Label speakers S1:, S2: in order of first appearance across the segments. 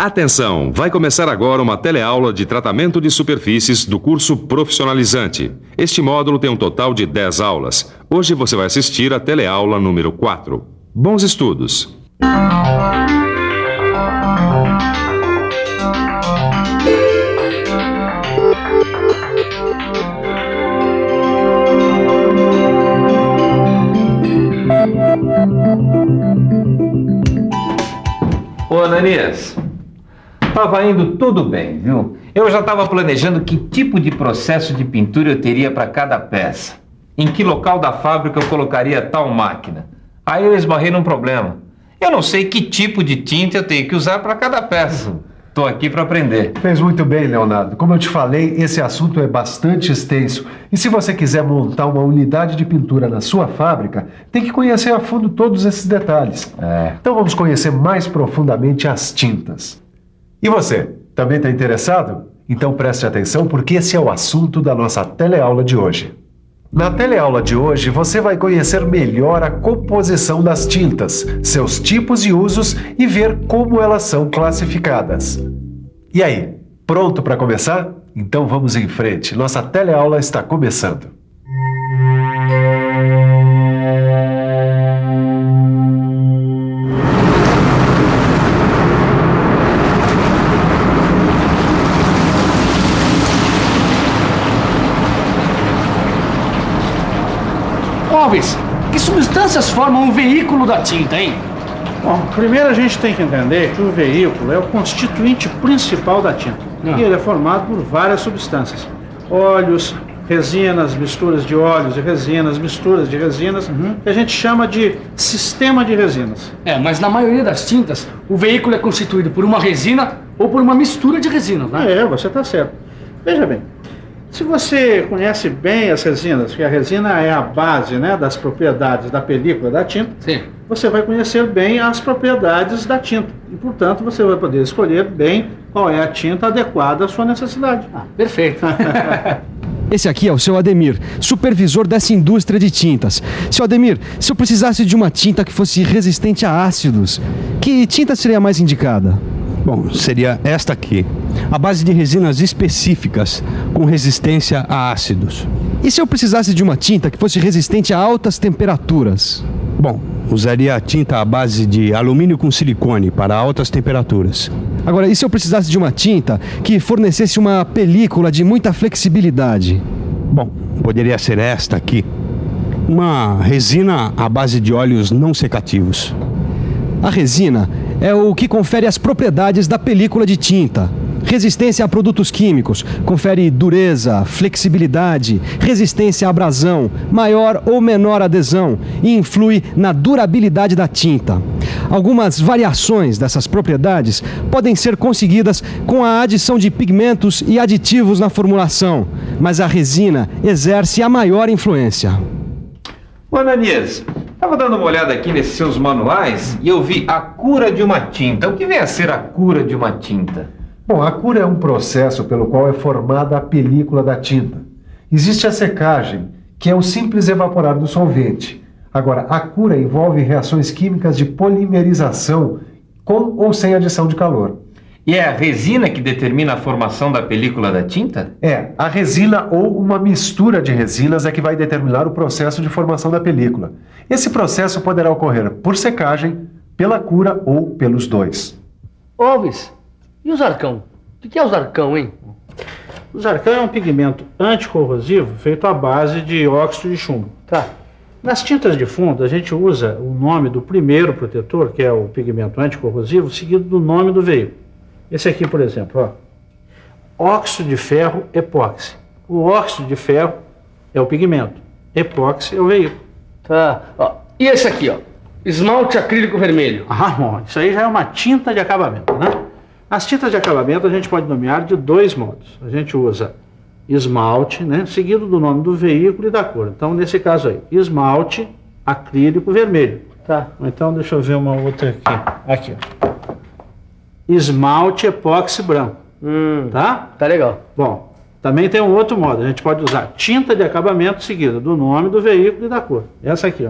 S1: Atenção, vai começar agora uma teleaula de tratamento de superfícies do curso profissionalizante. Este módulo tem um total de 10 aulas. Hoje você vai assistir a teleaula número 4. Bons estudos!
S2: Ô, Ananias, estava indo tudo bem, viu? Eu já estava planejando que tipo de processo de pintura eu teria para cada peça. Em que local da fábrica eu colocaria tal máquina. Aí eu esbarrei num problema. Eu não sei que tipo de tinta eu tenho que usar para cada peça. Estou aqui para aprender.
S3: Fez muito bem, Leonardo. Como eu te falei, esse assunto é bastante extenso. E se você quiser montar uma unidade de pintura na sua fábrica, tem que conhecer a fundo todos esses detalhes. Então vamos conhecer mais profundamente as tintas. E você, também está interessado? Então preste atenção porque esse é o assunto da nossa teleaula de hoje. Na teleaula de hoje, você vai conhecer melhor a composição das tintas, seus tipos e usos e ver como elas são classificadas. E aí, pronto para começar? Então vamos em frente, nossa teleaula está começando.
S4: Alves, que substâncias formam um veículo da tinta, hein?
S5: Bom, primeiro a gente tem que entender que o veículo é o constituinte principal da tinta. E ele é formado por várias substâncias. Óleos, resinas, misturas de óleos e resinas, misturas de resinas, que a gente chama de sistema de resinas.
S4: Mas na maioria das tintas, o veículo é constituído por uma resina ou por uma mistura de resinas, né?
S5: Você está certo. Veja bem, se você conhece bem as resinas, que a resina é a base, né, das propriedades da película da tinta,
S4: Sim.
S5: Você vai conhecer bem as propriedades da tinta. E, portanto, você vai poder escolher bem qual é a tinta adequada à sua necessidade.
S4: Perfeito.
S6: Esse aqui é o seu Ademir, supervisor dessa indústria de tintas. Seu Ademir, se eu precisasse de uma tinta que fosse resistente a ácidos, que tinta seria mais indicada?
S7: Bom, seria esta aqui, a base de resinas específicas com resistência a ácidos.
S6: E se eu precisasse de uma tinta que fosse resistente a altas temperaturas?
S7: Bom, usaria a tinta à base de alumínio com silicone para altas temperaturas.
S6: Agora, e se eu precisasse de uma tinta que fornecesse uma película de muita flexibilidade?
S7: Bom, poderia ser esta aqui, uma resina à base de óleos não secativos.
S6: A resina é o que confere as propriedades da película de tinta. Resistência a produtos químicos, confere dureza, flexibilidade, resistência à abrasão, maior ou menor adesão e influi na durabilidade da tinta. Algumas variações dessas propriedades podem ser conseguidas com a adição de pigmentos e aditivos na formulação, mas a resina exerce a maior influência.
S2: Ô, Ananias, estava dando uma olhada aqui nesses seus manuais e eu vi a cura de uma tinta. O que vem a ser a cura de uma tinta?
S3: Bom, a cura é um processo pelo qual é formada a película da tinta. Existe a secagem, que é o simples evaporar do solvente. Agora, a cura envolve reações químicas de polimerização com ou sem adição de calor.
S2: E é a resina que determina a formação da película da tinta?
S3: A resina ou uma mistura de resinas é que vai determinar o processo de formação da película. Esse processo poderá ocorrer por secagem, pela cura ou pelos dois.
S4: Alves, e o zarcão? O que é o zarcão, hein?
S5: O zarcão é um pigmento anticorrosivo feito à base de óxido de chumbo. Nas tintas de fundo, a gente usa o nome do primeiro protetor, que é o pigmento anticorrosivo, seguido do nome do veículo. Esse aqui, por exemplo, óxido de ferro epóxi. O óxido de ferro é o pigmento, epóxi é o veículo.
S4: E esse aqui, esmalte acrílico vermelho.
S5: Bom, isso aí já é uma tinta de acabamento, né? As tintas de acabamento a gente pode nomear de dois modos. A gente usa esmalte, né, seguido do nome do veículo e da cor. Então, nesse caso aí, esmalte acrílico vermelho. Então, deixa eu ver uma outra aqui. Esmalte epóxi branco.
S4: Tá legal.
S5: Bom, também tem um outro modo. A gente pode usar tinta de acabamento seguida do nome do veículo e da cor. Essa aqui,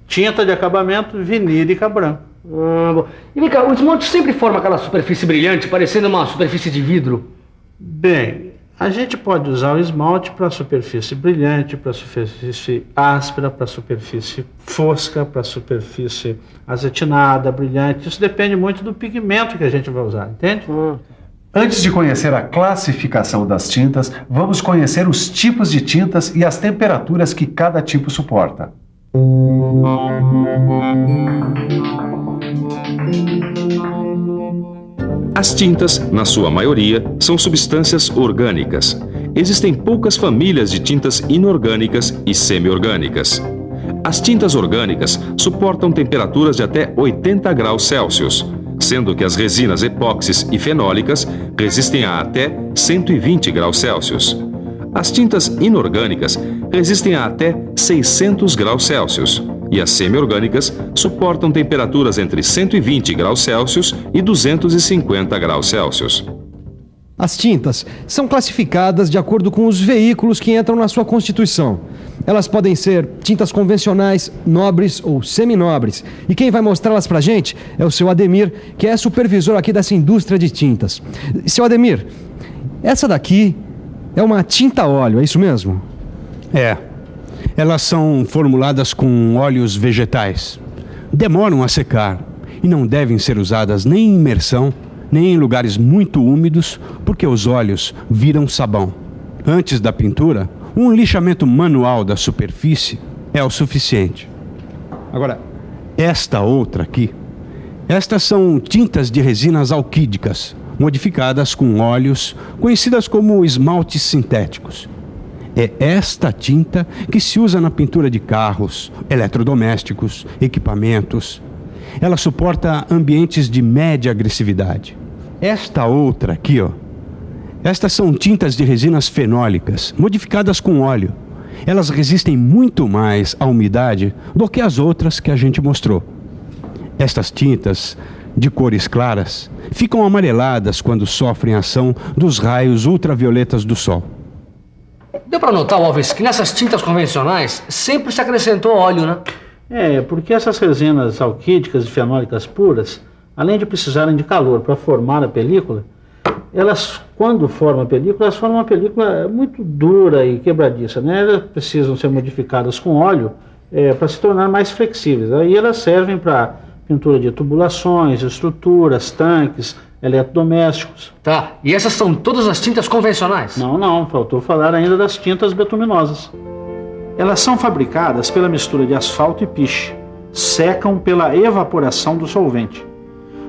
S5: tinta de acabamento vinílica branca.
S4: Bom. E vem cá, o esmalte sempre forma aquela superfície brilhante, parecendo uma superfície de vidro?
S5: Bem, a gente pode usar o esmalte para superfície brilhante, para superfície áspera, para superfície fosca, para superfície azetinada, brilhante. Isso depende muito do pigmento que a gente vai usar, entende?
S3: Antes de conhecer a classificação das tintas, vamos conhecer os tipos de tintas e as temperaturas que cada tipo suporta.
S1: As tintas, na sua maioria, são substâncias orgânicas. Existem poucas famílias de tintas inorgânicas e semi-orgânicas. As tintas orgânicas suportam temperaturas de até 80 graus Celsius, sendo que as resinas epóxis e fenólicas resistem a até 120 graus Celsius. As tintas inorgânicas resistem a até 600 graus Celsius e as semi-orgânicas suportam temperaturas entre 120 graus Celsius e 250 graus Celsius.
S6: As tintas são classificadas de acordo com os veículos que entram na sua constituição. Elas podem ser tintas convencionais, nobres ou seminobres. E quem vai mostrá-las pra gente é o seu Ademir, que é supervisor aqui dessa indústria de tintas. Seu Ademir, essa daqui é uma tinta óleo, é isso mesmo?
S7: É. Elas são formuladas com óleos vegetais. Demoram a secar e não devem ser usadas nem em imersão, nem em lugares muito úmidos, porque os óleos viram sabão. Antes da pintura, um lixamento manual da superfície é o suficiente. Agora, esta outra aqui, estas são tintas de resinas alquídicas, modificadas com óleos, conhecidas como esmaltes sintéticos. É esta tinta que se usa na pintura de carros, eletrodomésticos, equipamentos. Ela suporta ambientes de média agressividade. Esta outra aqui, ó. Estas são tintas de resinas fenólicas, modificadas com óleo. Elas resistem muito mais à umidade do que as outras que a gente mostrou. Estas tintas, de cores claras, ficam amareladas quando sofrem a ação dos raios ultravioletas do sol.
S4: Deu para notar, Alves, que nessas tintas convencionais sempre se acrescentou óleo, né?
S5: É, porque essas resinas alquídicas e fenólicas puras, além de precisarem de calor para formar a película, elas, quando formam a película, elas formam uma película muito dura e quebradiça, né? Elas precisam ser modificadas com óleo para se tornar mais flexíveis. Aí elas servem para pintura de tubulações, estruturas, tanques, eletrodomésticos.
S4: Tá, e essas são todas as tintas convencionais?
S5: Não, faltou falar ainda das tintas betuminosas. Elas são fabricadas pela mistura de asfalto e piche, secam pela evaporação do solvente.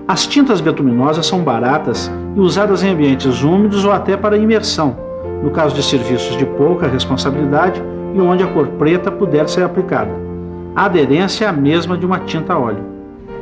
S5: As tintas betuminosas são baratas e usadas em ambientes úmidos ou até para imersão, no caso de serviços de pouca responsabilidade e onde a cor preta puder ser aplicada. A aderência é a mesma de uma tinta a óleo.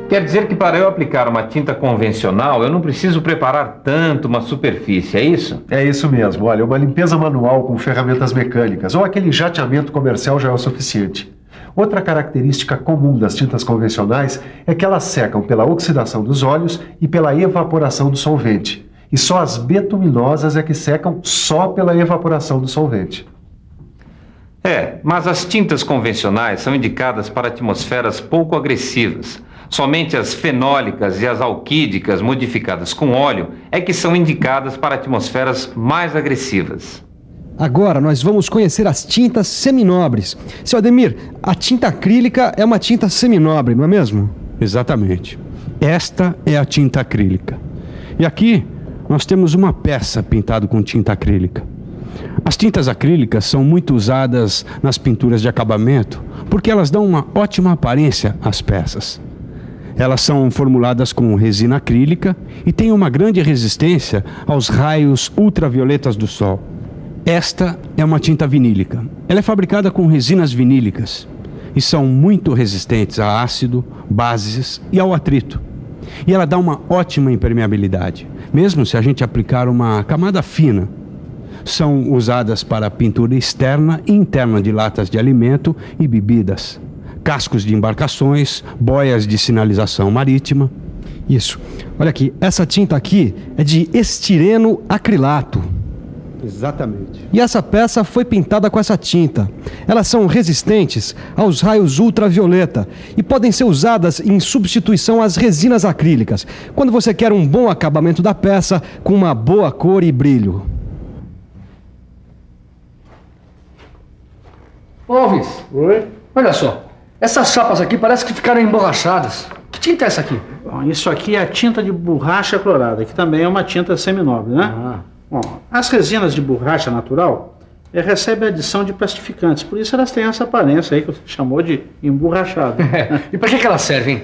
S2: Quer dizer que para eu aplicar uma tinta convencional, eu não preciso preparar tanto uma superfície, é isso?
S3: É isso mesmo. Olha, uma limpeza manual com ferramentas mecânicas ou aquele jateamento comercial já é o suficiente. Outra característica comum das tintas convencionais é que elas secam pela oxidação dos óleos e pela evaporação do solvente. E só as betuminosas é que secam só pela evaporação do solvente.
S2: Mas as tintas convencionais são indicadas para atmosferas pouco agressivas. Somente as fenólicas e as alquídicas modificadas com óleo é que são indicadas para atmosferas mais agressivas.
S6: Agora nós vamos conhecer as tintas seminobres. Seu Ademir, a tinta acrílica é uma tinta seminobre, não é mesmo?
S7: Exatamente. Esta é a tinta acrílica. E aqui nós temos uma peça pintada com tinta acrílica. As tintas acrílicas são muito usadas nas pinturas de acabamento porque elas dão uma ótima aparência às peças. Elas são formuladas com resina acrílica e têm uma grande resistência aos raios ultravioletas do sol. Esta é uma tinta vinílica. Ela é fabricada com resinas vinílicas e são muito resistentes a ácido, bases e ao atrito. E ela dá uma ótima impermeabilidade, mesmo se a gente aplicar uma camada fina. São usadas para pintura externa e interna de latas de alimento e bebidas, cascos de embarcações, boias de sinalização marítima.
S6: Isso. Olha aqui, essa tinta aqui é de estireno acrilato.
S7: Exatamente.
S6: E essa peça foi pintada com essa tinta. Elas são resistentes aos raios ultravioleta e podem ser usadas em substituição às resinas acrílicas, quando você quer um bom acabamento da peça com uma boa cor e brilho.
S4: Ô, Alves,
S5: Oi?
S4: olha só. Essas chapas aqui parecem que ficaram emborrachadas. Que tinta é essa aqui?
S5: Bom, isso aqui é a tinta de borracha clorada, que também é uma tinta seminobre, né? Bom, as resinas de borracha natural recebem adição de plastificantes, por isso elas têm essa aparência aí que você chamou de emborrachada.
S4: E para que elas servem?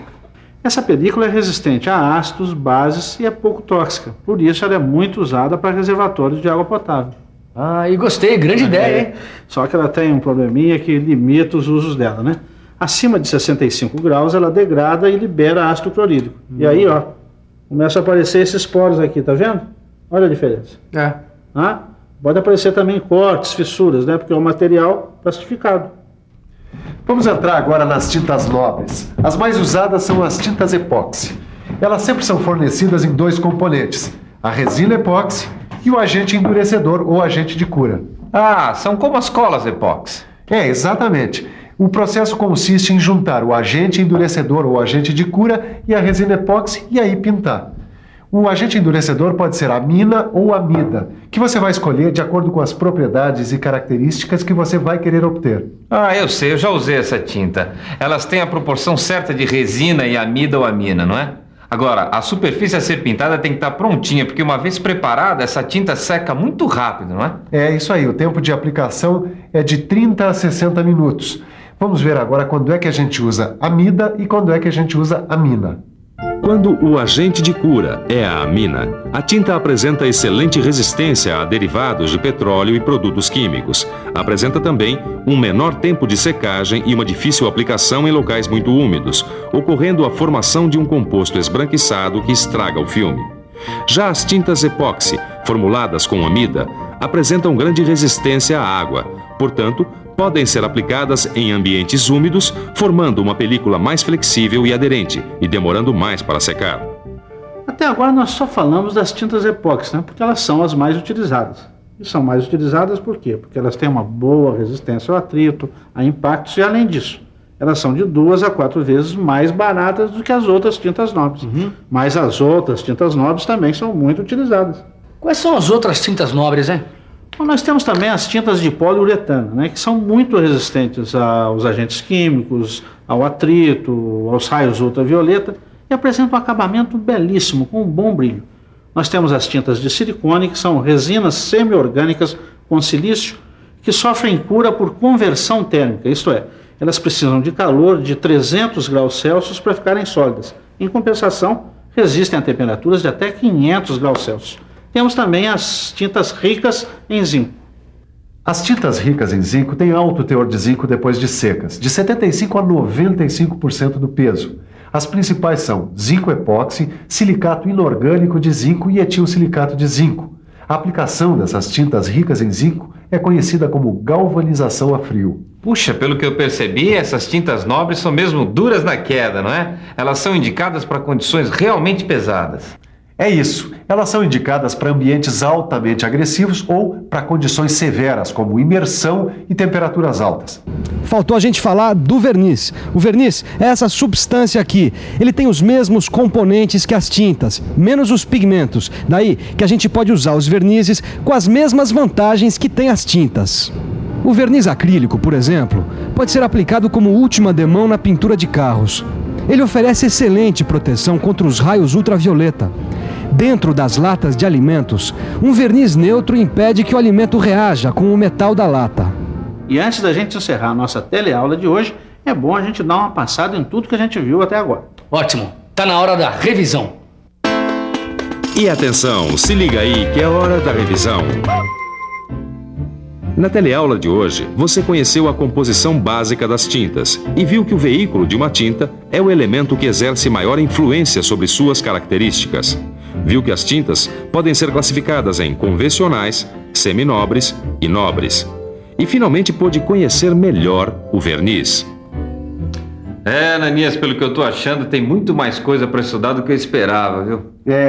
S5: Essa película é resistente a ácidos, bases e é pouco tóxica, por isso ela é muito usada para reservatórios de água potável.
S4: Ah, e gostei, grande ideia, hein?
S5: Só que ela tem um probleminha que limita os usos dela, né? Acima de 65 graus ela degrada e libera ácido clorídrico. E aí, ó, começa a aparecer esses poros aqui, tá vendo? Olha a diferença. Ah, pode aparecer também cortes, fissuras, né? Porque é um material plastificado.
S3: Vamos entrar agora nas tintas nobres. As mais usadas são as tintas epóxi. Elas sempre são fornecidas em dois componentes: a resina epóxi e o agente endurecedor ou agente de cura.
S2: Ah, são como as colas epóxi.
S3: Exatamente. O processo consiste em juntar o agente endurecedor ou agente de cura e a resina epóxi e aí pintar. O agente endurecedor pode ser amina ou amida, que você vai escolher de acordo com as propriedades e características que você vai querer obter.
S2: Ah, eu sei, eu já usei essa tinta. Elas têm a proporção certa de resina e amida ou amina, não é? Agora, a superfície a ser pintada tem que estar prontinha, porque uma vez preparada, essa tinta seca muito rápido, não é?
S3: É isso aí, o tempo de aplicação é de 30 a 60 minutos. Vamos ver agora quando é que a gente usa amida e quando é que a gente usa amina.
S1: Quando o agente de cura é a amina, a tinta apresenta excelente resistência a derivados de petróleo e produtos químicos. Apresenta também um menor tempo de secagem e uma difícil aplicação em locais muito úmidos, ocorrendo a formação de um composto esbranquiçado que estraga o filme. Já as tintas epóxi, formuladas com amida, apresentam grande resistência à água, portanto, podem ser aplicadas em ambientes úmidos, formando uma película mais flexível e aderente, e demorando mais para secar.
S5: Até agora nós só falamos das tintas epóxi, né? Porque elas são as mais utilizadas. E são mais utilizadas por quê? Porque elas têm uma boa resistência ao atrito, a impactos e, além disso, elas são de 2 a 4 vezes mais baratas do que as outras tintas nobres. Mas as outras tintas nobres também são muito utilizadas.
S4: Quais são as outras tintas nobres, hein?
S5: Bom, nós temos também as tintas de poliuretano, né, que são muito resistentes aos agentes químicos, ao atrito, aos raios ultravioleta e apresentam um acabamento belíssimo, com um bom brilho. Nós temos as tintas de silicone, que são resinas semi-orgânicas com silício, que sofrem cura por conversão térmica, isto é, elas precisam de calor de 300 graus Celsius para ficarem sólidas. Em compensação, resistem a temperaturas de até 500 graus Celsius. Temos também as tintas ricas em zinco.
S3: As tintas ricas em zinco têm alto teor de zinco depois de secas, de 75% a 95% do peso. As principais são zinco epóxi, silicato inorgânico de zinco e etilsilicato de zinco. A aplicação dessas tintas ricas em zinco é conhecida como galvanização a frio.
S2: Puxa, pelo que eu percebi, essas tintas nobres são mesmo duras na queda, não é? Elas são indicadas para condições realmente pesadas.
S3: É isso, elas são indicadas para ambientes altamente agressivos ou para condições severas, como imersão e temperaturas altas.
S6: Faltou a gente falar do verniz. O verniz é essa substância aqui. Ele tem os mesmos componentes que as tintas, menos os pigmentos. Daí que a gente pode usar os vernizes com as mesmas vantagens que tem as tintas. O verniz acrílico, por exemplo, pode ser aplicado como última demão na pintura de carros. Ele oferece excelente proteção contra os raios ultravioleta. Dentro das latas de alimentos, um verniz neutro impede que o alimento reaja com o metal da lata.
S5: E antes da gente encerrar a nossa teleaula de hoje, é bom a gente dar uma passada em tudo que a gente viu até agora.
S4: Ótimo, tá na hora da revisão.
S1: E atenção, se liga aí que é hora da revisão. Na teleaula de hoje, você conheceu a composição básica das tintas e viu que o veículo de uma tinta é o elemento que exerce maior influência sobre suas características. Viu que as tintas podem ser classificadas em convencionais, seminobres e nobres. E finalmente pôde conhecer melhor o verniz.
S2: Ananias, pelo que eu tô achando, tem muito mais coisa para estudar do que eu esperava, viu?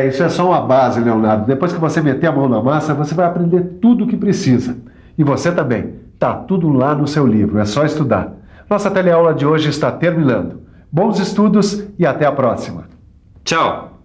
S3: Isso é só uma base, Leonardo. Depois que você meter a mão na massa, você vai aprender tudo o que precisa. E você também. Tá tudo lá no seu livro, é só estudar. Nossa teleaula de hoje está terminando. Bons estudos e até a próxima.
S2: Tchau.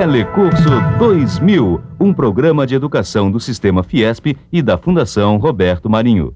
S8: Telecurso 2000, um programa de educação do Sistema Fiesp e da Fundação Roberto Marinho.